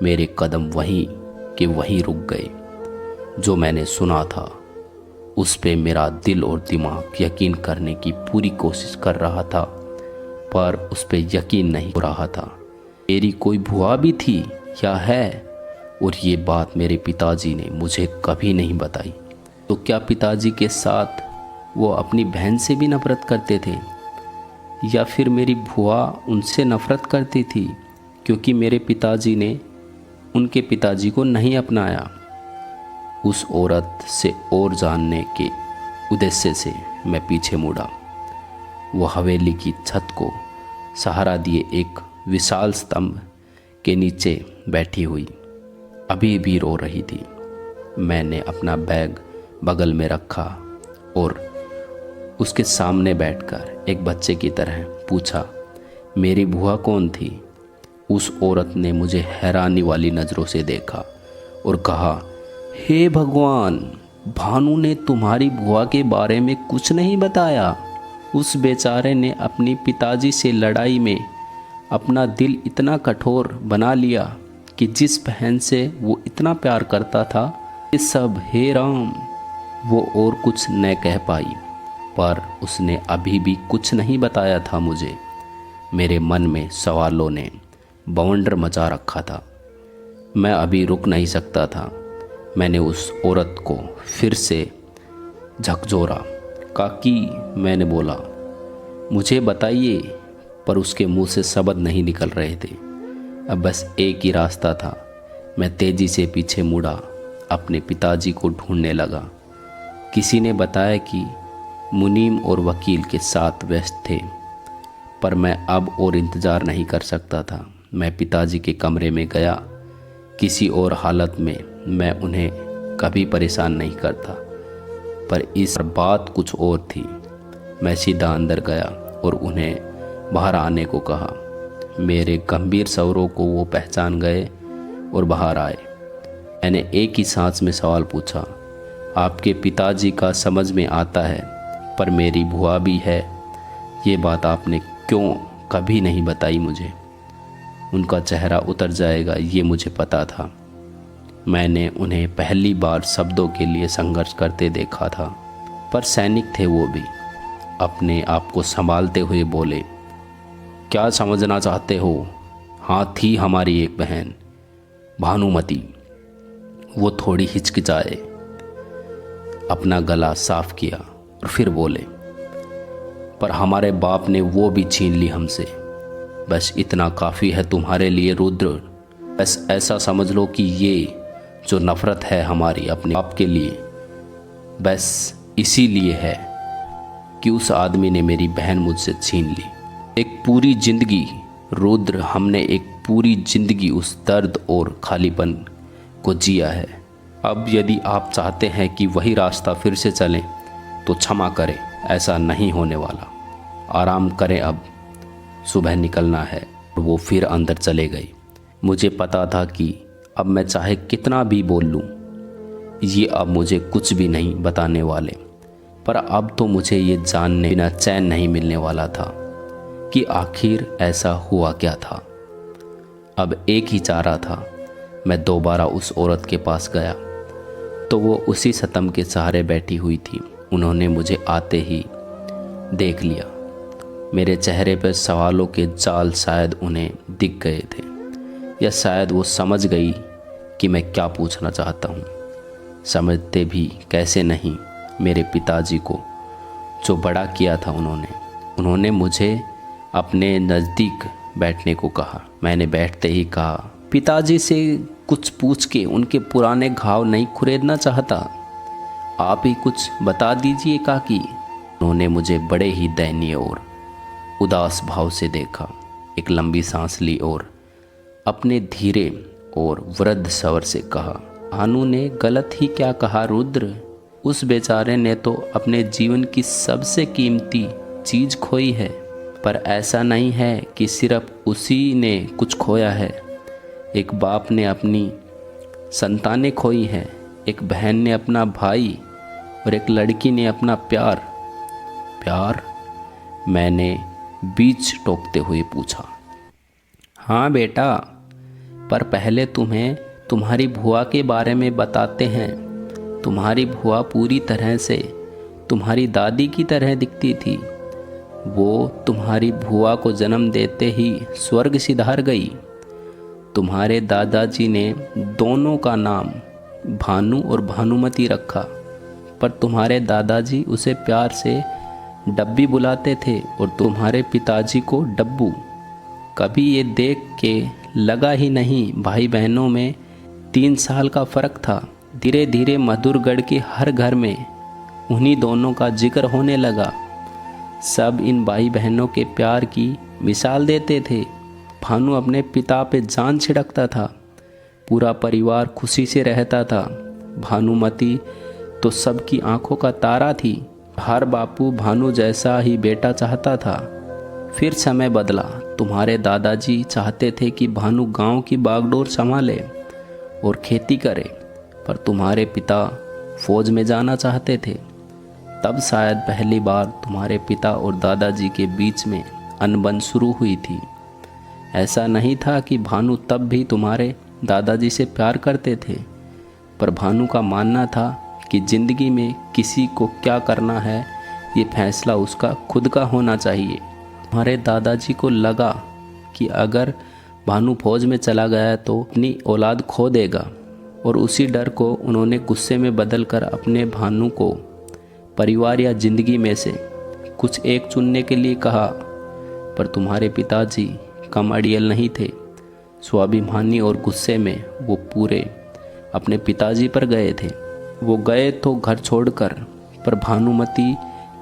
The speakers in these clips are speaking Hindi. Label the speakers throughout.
Speaker 1: मेरे कदम वहीं के वहीं रुक गए। जो मैंने सुना था उस पे मेरा दिल और दिमाग यकीन करने की पूरी कोशिश कर रहा था, पर उस पे यकीन नहीं हो रहा था। मेरी कोई भुआ भी थी या है, और ये बात मेरे पिताजी ने मुझे कभी नहीं बताई। तो क्या पिताजी के साथ वो अपनी बहन से भी नफ़रत करते थे, या फिर मेरी भुआ उनसे नफ़रत करती थी क्योंकि मेरे पिताजी ने उनके पिताजी को नहीं अपनाया? उस औरत से और जानने के उद्देश्य से मैं पीछे मुड़ा। वो हवेली की छत को सहारा दिए एक विशाल स्तंभ के नीचे बैठी हुई अभी भी रो रही थी। मैंने अपना बैग बगल में रखा और उसके सामने बैठकर एक बच्चे की तरह पूछा, मेरी भुआ कौन थी? उस औरत ने मुझे हैरानी वाली नज़रों से देखा और कहा, हे भगवान, भानु ने तुम्हारी भुआ के बारे में कुछ नहीं बताया? उस बेचारे ने अपनी पिताजी से लड़ाई में अपना दिल इतना कठोर बना लिया कि जिस बहन से वो इतना प्यार करता था, ये सब, हे राम। वो और कुछ न कह पाई, पर उसने अभी भी कुछ नहीं बताया था मुझे। मेरे मन में सवालों ने बवंडर मचा रखा था। मैं अभी रुक नहीं सकता था। मैंने उस औरत को फिर से झकझोरा। काकी, मैंने बोला, मुझे बताइए, पर उसके मुंह से शब्द नहीं निकल रहे थे। अब बस एक ही रास्ता था। मैं तेज़ी से पीछे मुड़ा, अपने पिताजी को ढूंढने लगा। किसी ने बताया कि मुनीम और वकील के साथ व्यस्त थे, पर मैं अब और इंतज़ार नहीं कर सकता था। मैं पिताजी के कमरे में गया। किसी और हालत में मैं उन्हें कभी परेशान नहीं करता, पर इस बात कुछ और थी। मैं सीधा अंदर गया और उन्हें बाहर आने को कहा। मेरे गंभीर स्वरों को वो पहचान गए और बाहर आए। मैंने एक ही सांस में सवाल पूछा, आपके पिताजी का समझ में आता है, पर मेरी भुआ भी है। ये बात आपने क्यों कभी नहीं बताई मुझे? उनका चेहरा उतर जाएगा ये मुझे पता था। मैंने उन्हें पहली बार शब्दों के लिए संघर्ष करते देखा था, पर सैनिक थे वो भी। अपने आप को संभालते हुए बोले, क्या समझना चाहते हो? हाँ, थी हमारी एक बहन, भानुमति। वो थोड़ी हिचकिचाए, अपना गला साफ किया और फिर बोले, पर हमारे बाप ने वो भी छीन ली हमसे। बस इतना काफ़ी है तुम्हारे लिए रुद्र। बस ऐसा समझ लो कि ये जो नफ़रत है हमारी अपने बाप के लिए, बस इसीलिए है कि उस आदमी ने मेरी बहन मुझसे छीन ली। एक पूरी ज़िंदगी रुद्र, हमने एक पूरी ज़िंदगी उस दर्द और खालीपन को जिया है। अब यदि आप चाहते हैं कि वही रास्ता फिर से चलें तो क्षमा करें, ऐसा नहीं होने वाला। आराम करें, अब सुबह निकलना है। वो फिर अंदर चले गए। मुझे पता था कि अब मैं चाहे कितना भी बोल लूँ, ये अब मुझे कुछ भी नहीं बताने वाले। पर अब तो मुझे ये जानने बिना चैन नहीं मिलने वाला था कि आखिर ऐसा हुआ क्या था। अब एक ही चारा था। मैं दोबारा उस औरत के पास गया तो वो उसी स्तंभ के सहारे बैठी हुई थी। उन्होंने मुझे आते ही देख लिया। मेरे चेहरे पर सवालों के जाल शायद उन्हें दिख गए थे, या शायद वो समझ गई कि मैं क्या पूछना चाहता हूँ। समझते भी कैसे नहीं मेरे पिताजी को, जो बड़ा किया था उन्होंने मुझे अपने नज़दीक बैठने को कहा। मैंने बैठते ही कहा, पिताजी से कुछ पूछ के उनके पुराने घाव नहीं खुरेदना चाहता, आप ही कुछ बता दीजिए काकी। उन्होंने मुझे बड़े ही दयनीय और उदास भाव से देखा। एक लंबी सांस ली और अपने धीरे और वृद्ध स्वर से कहा, भानु ने गलत ही क्या कहा रुद्र? उस बेचारे ने तो अपने जीवन की सबसे कीमती चीज़ खोई है। पर ऐसा नहीं है कि सिर्फ उसी ने कुछ खोया है। एक बाप ने अपनी संतानें खोई हैं, एक बहन ने अपना भाई और एक लड़की ने अपना प्यार। प्यार? मैंने बीच टोकते हुए पूछा। हाँ बेटा, पर पहले तुम्हें तुम्हारी भुआ के बारे में बताते हैं। तुम्हारी भुआ पूरी तरह से तुम्हारी दादी की तरह दिखती थी। वो तुम्हारी भुआ को जन्म देते ही स्वर्ग सिधार गई। तुम्हारे दादाजी ने दोनों का नाम भानु और भानुमती रखा, पर तुम्हारे दादाजी उसे प्यार से डब्बी बुलाते थे और तुम्हारे पिताजी को डब्बू। कभी ये देख के लगा ही नहीं भाई बहनों में 3 साल का फ़र्क था। धीरे धीरे मधुरगढ़ के हर घर में उन्हीं दोनों का जिक्र होने लगा। सब इन भाई बहनों के प्यार की मिसाल देते थे। भानु अपने पिता पे जान छिड़कता था। पूरा परिवार खुशी से रहता था। भानुमती तो सबकी आंखों का तारा थी। हर बापू भानु जैसा ही बेटा चाहता था। फिर समय बदला। तुम्हारे दादाजी चाहते थे कि भानु गांव की बागडोर संभाले और खेती करे, पर तुम्हारे पिता फौज में जाना चाहते थे। तब शायद पहली बार तुम्हारे पिता और दादाजी के बीच में अनबन शुरू हुई थी। ऐसा नहीं था कि भानु तब भी तुम्हारे दादाजी से प्यार करते थे, पर भानु का मानना था कि ज़िंदगी में किसी को क्या करना है ये फैसला उसका खुद का होना चाहिए। तुम्हारे दादाजी को लगा कि अगर भानु फौज में चला गया तो अपनी औलाद खो देगा, और उसी डर को उन्होंने गुस्से में बदल कर अपने भानु को परिवार या ज़िंदगी में से कुछ एक चुनने के लिए कहा। पर तुम्हारे पिताजी कम अड़ियल नहीं थे। स्वाभिमानी और गुस्से में वो पूरे अपने पिताजी पर गए थे। वो गए तो घर छोड़कर, पर भानुमती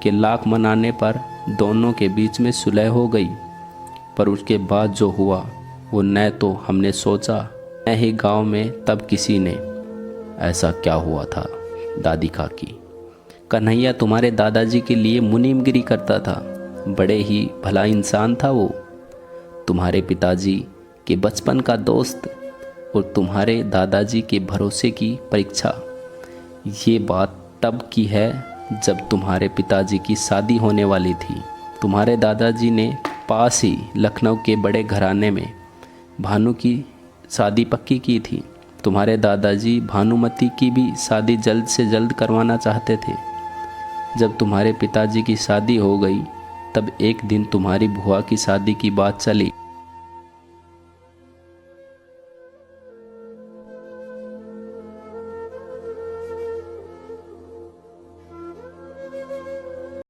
Speaker 1: के लाख मनाने पर दोनों के बीच में सुलह हो गई। पर उसके बाद जो हुआ वो न तो हमने सोचा, न ही गांव में तब किसी ने। ऐसा क्या हुआ था दादी काकी? कन्हैया तुम्हारे दादाजी के लिए मुनीमगिरी करता था। बड़े ही भला इंसान था वो। तुम्हारे पिताजी के बचपन का दोस्त और तुम्हारे दादाजी के भरोसे की परीक्षा। ये बात तब की है जब तुम्हारे पिताजी की शादी होने वाली थी। तुम्हारे दादाजी ने पास ही लखनऊ के बड़े घराने में भानु की शादी पक्की की थी। तुम्हारे दादाजी भानुमती की भी शादी जल्द से जल्द करवाना चाहते थे। जब तुम्हारे पिताजी की शादी हो गई तब एक दिन तुम्हारी बुआ की शादी की बात चली।